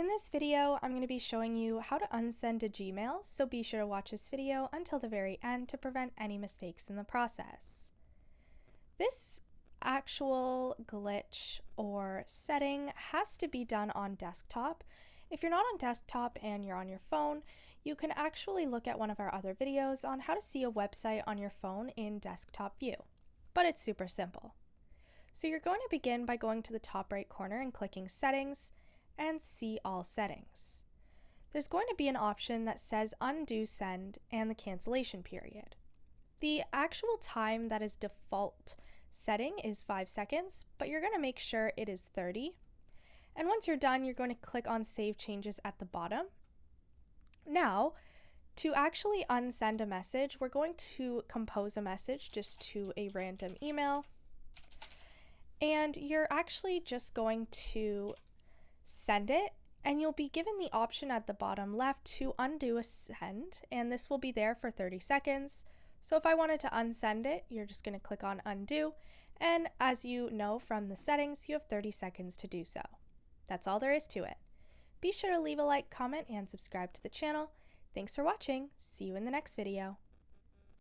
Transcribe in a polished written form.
In this video, I'm going to be showing you how to unsend a Gmail, so be sure to watch this video until the very end to prevent any mistakes in the process. This actual glitch or setting has to be done on desktop. If you're not on desktop and you're on your phone, you can actually look at one of our other videos on how to see a website on your phone in desktop view, but it's super simple. So you're going to begin by going to the top right corner and clicking Settings, and see all settings. There's going to be an option that says undo send and the cancellation period. The actual time that is default setting is 5 seconds, but you're going to make sure it is 30. And once you're done, you're going to click on Save Changes at the bottom. Now, to actually unsend a message, we're going to compose a message just to a random email. And you're actually just going to send it, and you'll be given the option at the bottom left to undo a send, and this will be there for 30 seconds. So if I wanted to unsend it, you're just going to click on undo, and as you know from the settings, you have 30 seconds to do so. That's all there is to it. Be sure to leave a like, comment, and subscribe to the channel. Thanks for watching. See you in the next video.